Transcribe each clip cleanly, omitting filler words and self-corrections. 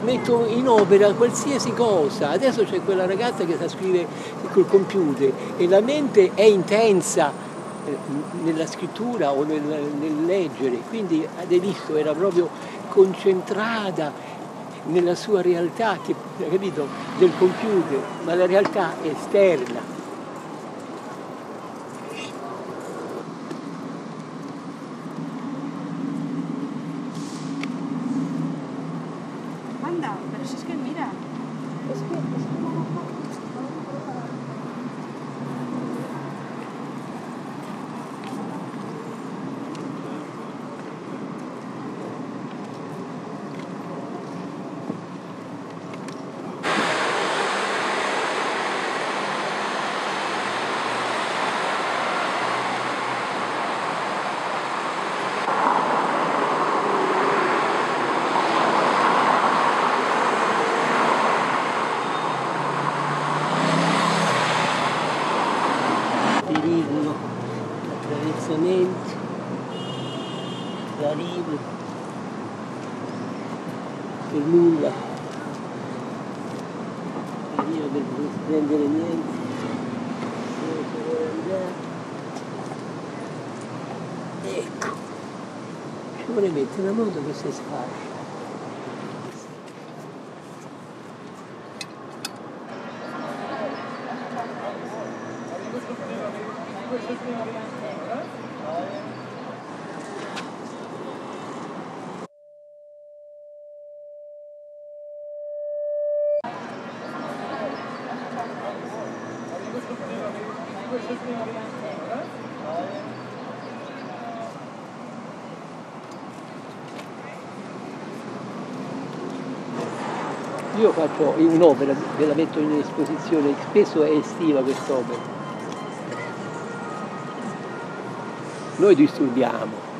Metto in opera qualsiasi cosa. Adesso c'è quella ragazza che sa scrivere col computer e la mente è intensa nella scrittura o nel leggere, quindi Adelisto era proprio concentrata nella sua realtà, che, capito, del computer, ma la realtà esterna. Anda, pero si es que mira, es que Attraversamenti, arrivo, per nulla, io per prendere niente, dove vuole andare. Ecco, ci vuole mettere una moto che si sfascia. Io faccio un'opera, ve la metto in esposizione, spesso è estiva quest'opera. Noi disturbiamo.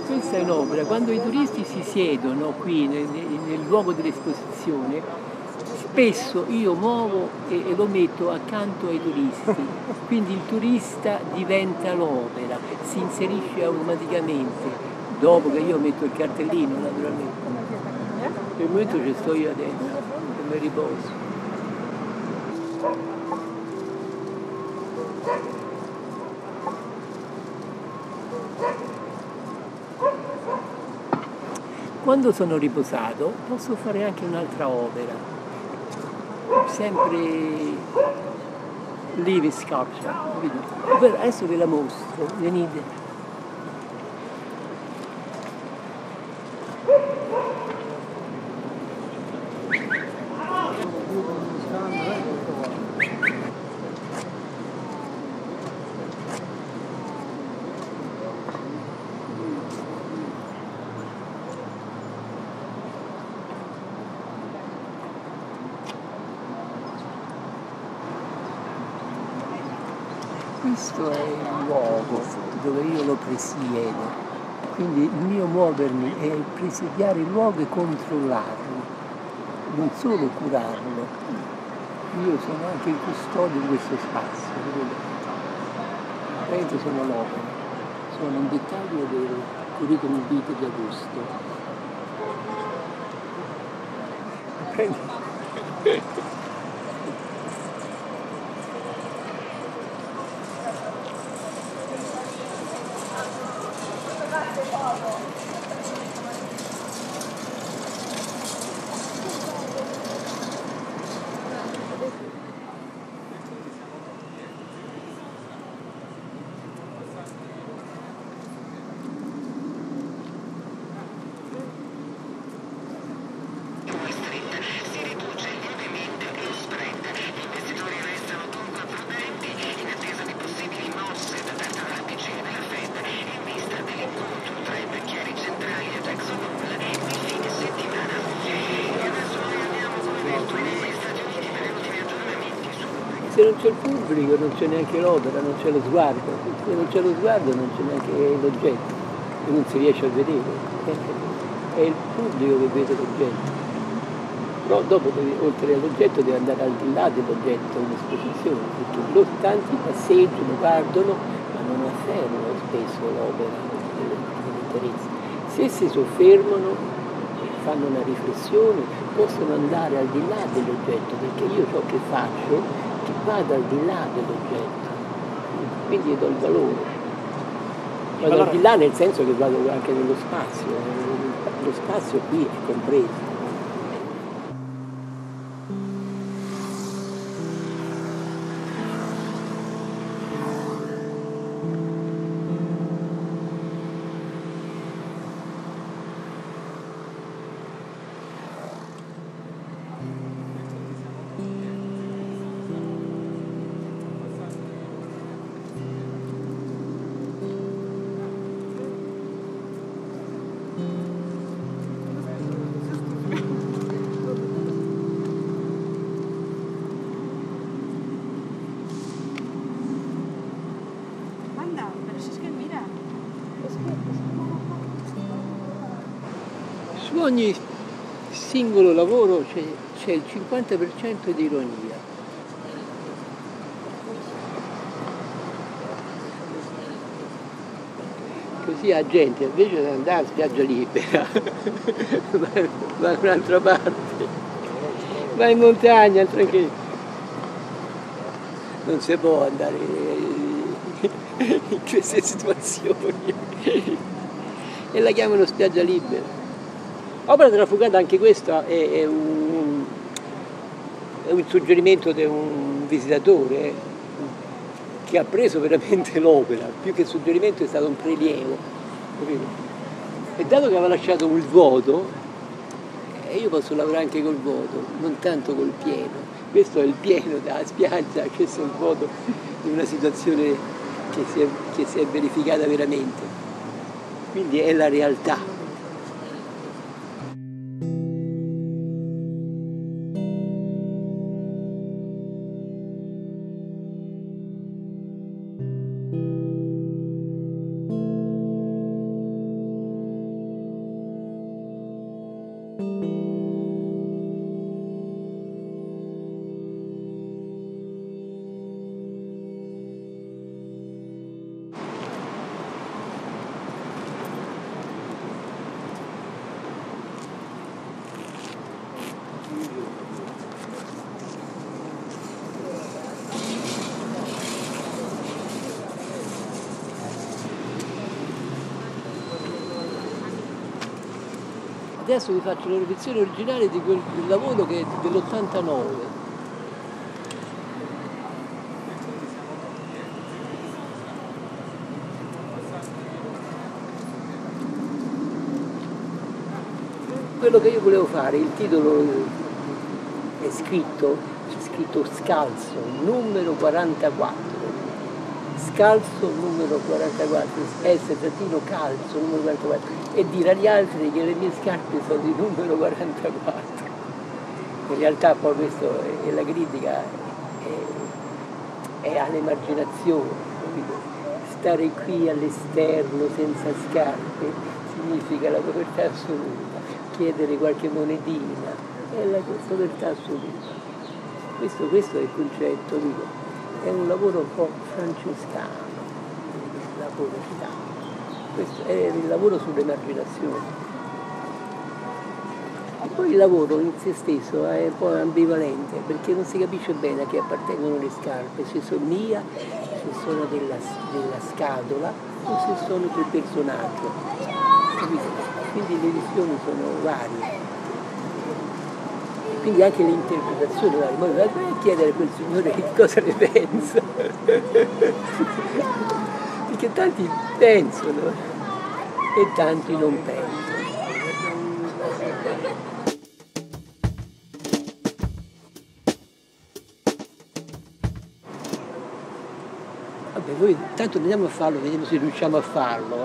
Questa è un'opera, quando i turisti si siedono qui nel luogo dell'esposizione, spesso io muovo e lo metto accanto ai turisti, quindi il turista diventa l'opera, si inserisce automaticamente, dopo che io metto il cartellino naturalmente. Per il momento ci sto io adesso, che mi riposo. Quando sono riposato posso fare anche un'altra opera, sempre living sculpture, adesso ve la mostro, venite. questo è il luogo dove io lo presiedo. Quindi il mio muovermi è presidiare il luogo e controllarlo, non solo curarlo. Io sono anche il custode di questo spazio, vedete? Sono l'opera, sono un dettaglio del curriculum vitae di Augusto. Se non c'è il pubblico non c'è neanche l'opera, non c'è lo sguardo, se non c'è lo sguardo non c'è neanche l'oggetto, che non si riesce a vedere, è il pubblico che vede l'oggetto. Però dopo, oltre all'oggetto, deve andare al di là dell'oggetto in esposizione, perché tanti passeggiano, guardano, ma non affermano spesso l'opera dell'interesse. Se si soffermano, fanno una riflessione, possono andare al di là dell'oggetto, perché io ciò che faccio che vada al di là dell'oggetto, quindi gli do il valore. Vado al di là nel senso che vado anche nello spazio, lo spazio qui è compreso. Su ogni singolo lavoro c'è il 50% di ironia. Così la gente invece di andare a spiaggia libera va da un'altra parte, va in montagna, tranquillo. Non si può andare in queste situazioni e la chiamano spiaggia libera. Opera trafugata, anche questa è un suggerimento di un visitatore che ha preso veramente l'opera, più che suggerimento è stato un prelievo, capito? E dato che aveva lasciato il vuoto, io posso lavorare anche col vuoto, non tanto col pieno. Questo è il pieno della spiaggia, questo è il vuoto di una situazione che si è verificata veramente. Quindi è la realtà. Adesso vi faccio la ripetizione originale di quel lavoro che è dell'89. Quello che io volevo fare, il titolo è scritto, c'è scritto Scalzo, numero 44. Scalzo numero 44, S-calzo numero 44, e dire agli altri che le mie scarpe sono di numero 44. In realtà poi questo è la critica, è all'emarginazione. capito? Stare qui all'esterno senza scarpe significa la povertà assoluta, chiedere qualche monetina è la povertà assoluta. Questo è il concetto, dico, è un lavoro un po' francescano, la povertà. Questo è il lavoro sull'emarginazione. E poi il lavoro in se stesso è un po' ambivalente, perché non si capisce bene a chi appartengono le scarpe, se sono mia, se sono della scatola o se sono del personaggio. Capito? Quindi le visioni sono varie. Quindi anche le interpretazioni varie. Ma vai a chiedere a quel signore che cosa ne pensa. Perché tanti pensano e tanti non pensano. Vabbè, noi tanto andiamo a farlo, vediamo se riusciamo a farlo,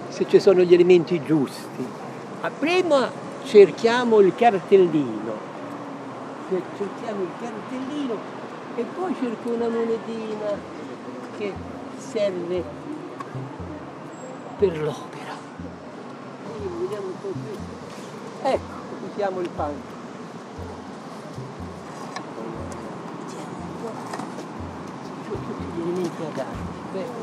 se ci sono gli elementi giusti. Ma prima cerchiamo il cartellino. Cerchiamo il cartellino e poi cerco una monetina che serve per l'opera. Vediamo un po' più. Ecco, usiamo il panco. Vediamo un po'. C'ho tutti gli elementi adatti.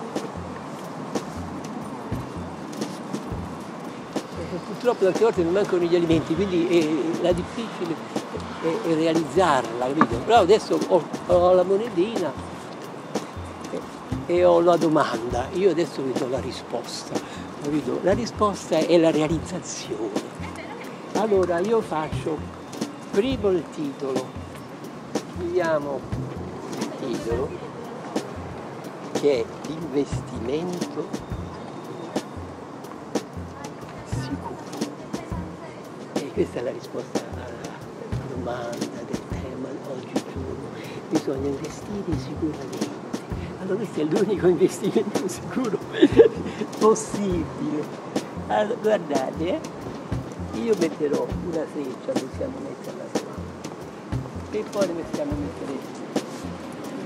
Purtroppo tante volte mi mancano gli alimenti, quindi la difficile è realizzarla, capito? Però adesso ho la monetina e ho la domanda, io adesso vi do la risposta, capito? La risposta è la realizzazione. Allora io faccio primo il titolo, scriviamo il titolo che è investimento sicuro. E questa è la risposta alla domanda del tema oggigiorno. Bisogna investire sicuramente. Allora questo è l'unico investimento sicuro possibile. Allora, guardate, io metterò una freccia, possiamo metterla qua. E poi possiamo mettere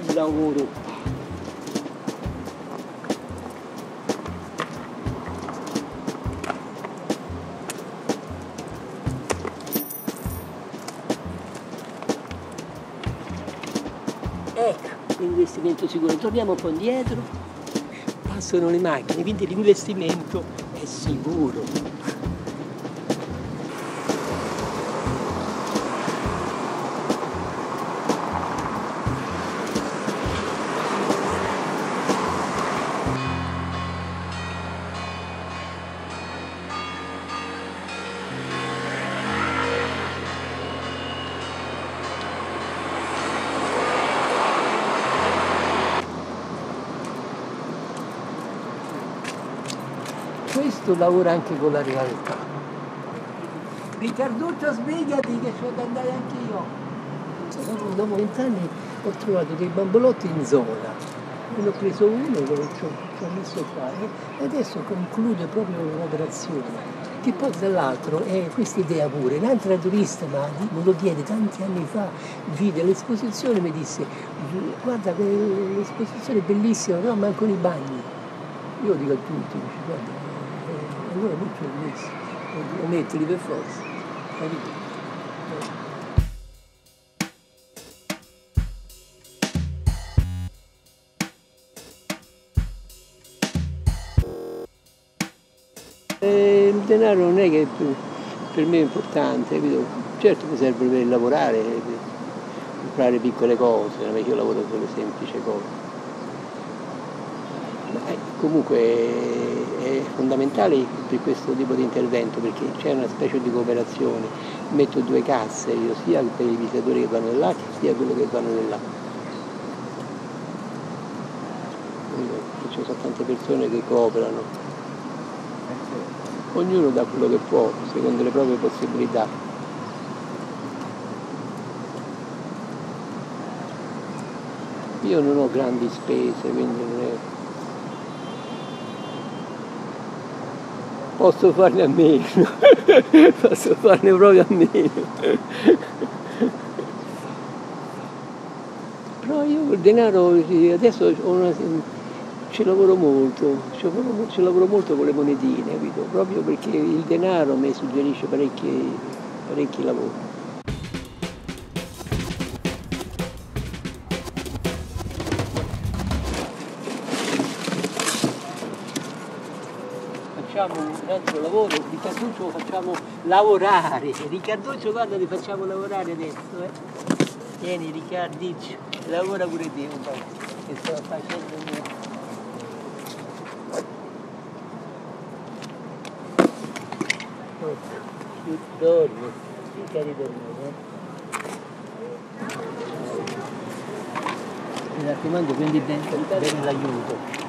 il lavoro qua. Ecco, l'investimento sicuro. Torniamo un po' indietro, passano le macchine, quindi l'investimento è sicuro. Questo lavora anche con la realtà. Riccarduccio, sbrigati che c'ho da andare anche io. Dopo 20 anni ho trovato dei bambolotti in zona. Ne ho preso uno e ci ho messo qua. E adesso conclude proprio l'operazione. Che poi tra l'altro è questa idea pure. Un'altra turista me lo diede tanti anni fa, vide l'esposizione e mi disse guarda l'esposizione è bellissima, però mancano i bagni. Io dico a tutti, dice, guarda, allora non ce l'ho messo, lo mettili per forza, capito? Il denaro non è che per me è importante, capito? Certo mi serve per lavorare, per comprare piccole cose, non è che io lavoro sulle semplici cose. Ma comunque è fondamentale per questo tipo di intervento perché c'è una specie di cooperazione. Metto due casse io, sia per i visitatori che vanno là sia quello che vanno là. Ci sono tante persone che cooperano, ognuno dà quello che può secondo le proprie possibilità. Io non ho grandi spese, quindi non è... Posso farne a meno, posso farne proprio a meno. Però io il denaro, adesso ho Ci lavoro molto, ci lavoro molto con le monetine, capito? Proprio perché il denaro mi suggerisce parecchi lavori. Facciamo un altro lavoro, Riccarduccio lo facciamo lavorare. Riccarduccio, guarda, li facciamo lavorare adesso, Vieni Riccarduccio, lavora pure te un po', che sto facendo il mio. Dormi, cerca di dormire. Mi raccomando, prendi bene l'aiuto.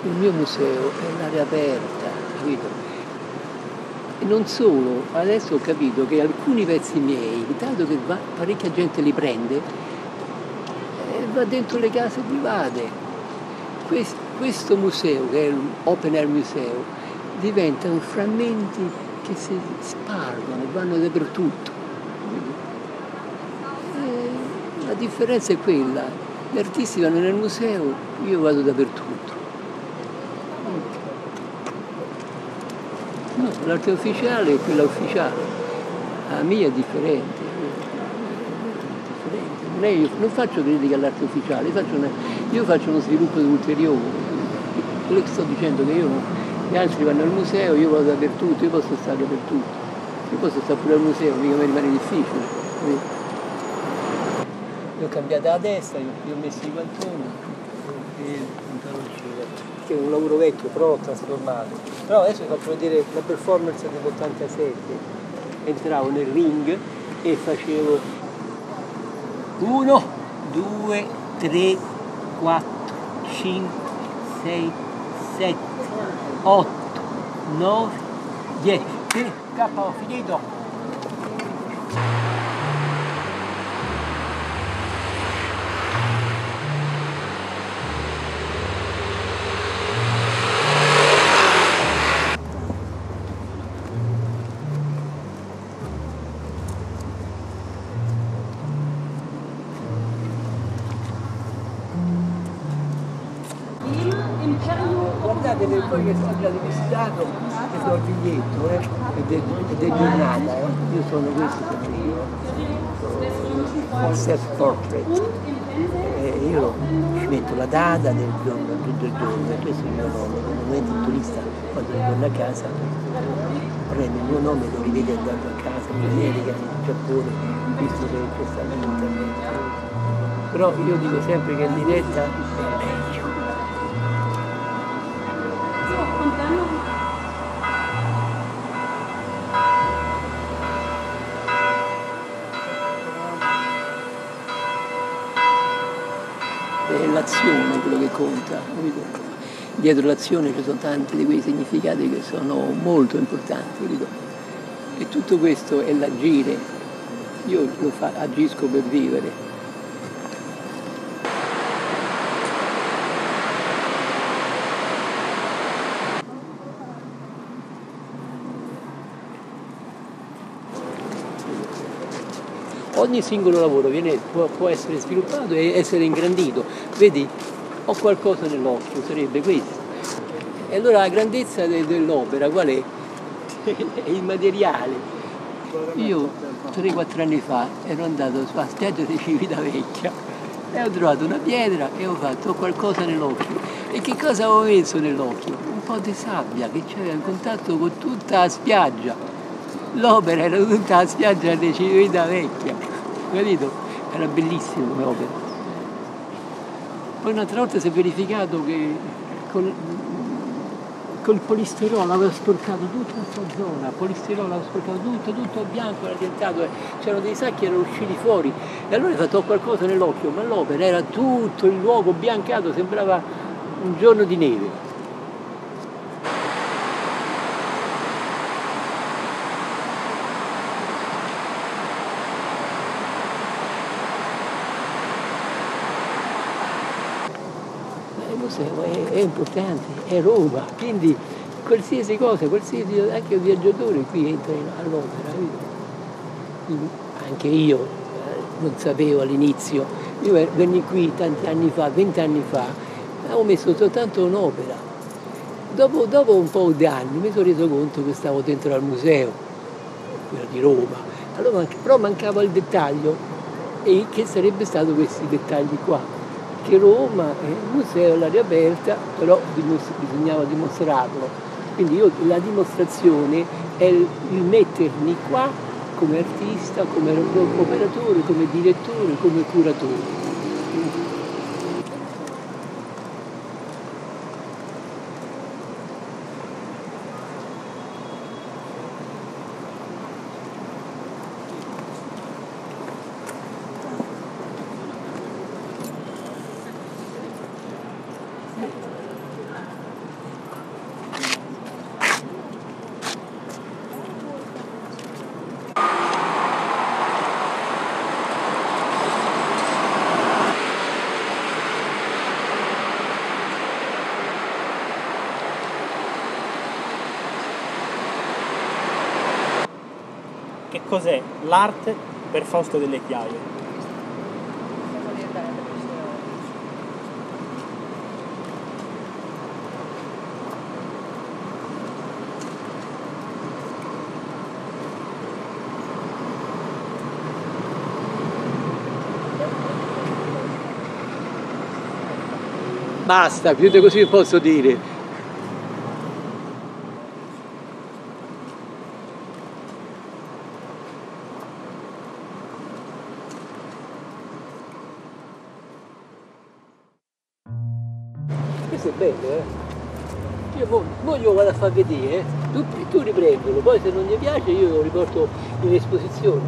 Il mio museo è un'area aperta, capito? E non solo, adesso ho capito che alcuni pezzi miei, dato che parecchia gente li prende, va dentro le case private. Questo museo, che è l'Open Air Museo, diventano frammenti che si spargono e vanno dappertutto. La differenza è quella, gli artisti vanno nel museo, io vado dappertutto. No, l'arte ufficiale è quella ufficiale, la mia è differente. Io non faccio critica all'arte ufficiale, io faccio uno sviluppo ulteriore. Quello che sto dicendo è che gli altri vanno al museo, io vado dappertutto, io posso stare dappertutto. Io posso stare pure al museo, mica mi rimane difficile. Io ho cambiato la testa, io ho messo i guantoni e il pantaloncino, che è un lavoro vecchio, però l'ho trasformato. Però adesso vi faccio vedere la performance dell'87. Entravo nel ring e facevo 1, 2, 3, 4, 5, 6, 7, 8, 9, 10. Cappa, ho finito. Guardate per voi che sono già visitato, che sono il biglietto, ed è giornata, Io sono questo self-portrait. Io ci metto la data del giorno, tutto il giorno, e questo è il mio nome. Normalmente il turista quando ritorna a casa prende il mio nome e lo rivede andando a casa, in America, in Giappone, visto che c'è stato internet. Però io dico sempre che in diretta è meglio. È l'azione quello che conta, capito? Dietro l'azione ci sono tanti di quei significati che sono molto importanti, capito? E tutto questo è l'agire, io agisco per vivere. Ogni singolo lavoro può essere sviluppato e essere ingrandito. Vedi, ho qualcosa nell'occhio, sarebbe questo. E allora la grandezza dell'opera qual è? È il materiale. Io 3-4 anni fa ero andato sulla spiaggia di Civitavecchia e ho trovato una pietra e ho qualcosa nell'occhio. E che cosa avevo messo nell'occhio? Un po' di sabbia che c'era in contatto con tutta la spiaggia. L'opera era tutta la spiaggia di Civitavecchia, capito? Era bellissimo come opera. Poi un'altra volta si è verificato che col polistirolo aveva sporcato tutta questa zona, il polistirolo aveva sporcato tutto bianco, era diventato, c'erano dei sacchi che erano usciti fuori. E allora ho fatto qualcosa nell'occhio, ma l'opera era tutto il luogo biancato, sembrava un giorno di neve. museo è importante, è Roma, quindi qualsiasi cosa, qualsiasi, anche un viaggiatore qui entra all'opera. Anche io non sapevo all'inizio, io venni qui tanti anni fa, 20 anni fa, ho messo soltanto un'opera. Dopo un po' di anni mi sono reso conto che stavo dentro al museo, quello di Roma, allora, però mancava il dettaglio, e che sarebbe stato questi dettagli qua, che Roma è un museo all'aria aperta, però bisognava dimostrarlo, quindi la dimostrazione è il mettermi qua come artista, come operatore, come direttore, come curatore. Che cos'è l'arte per Fausto Delle Chiaie? Basta, più di così posso dire. Questo è bello, Io mo glielo vado a far vedere, tu riprendilo, poi se non gli piace io lo riporto in esposizione.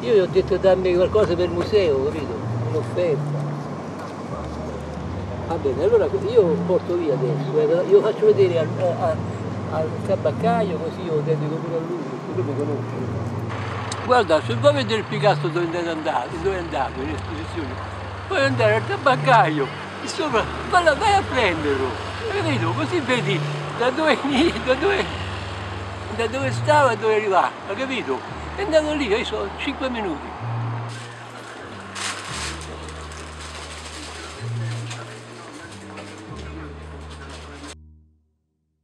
Io gli ho detto dammi qualcosa per il museo, capito? Un'offerta. Va bene, allora io porto via adesso, io faccio vedere al tabaccaio così io lo dedico pure a lui mi conosce. Guarda, se vuoi vedere il Picasso dove è andato in esposizione, puoi andare al tabaccaio, insomma, vai a prenderlo, capito? Così vedi da dove stava e dove arrivava, capito? È andato lì, io sono 5 minuti.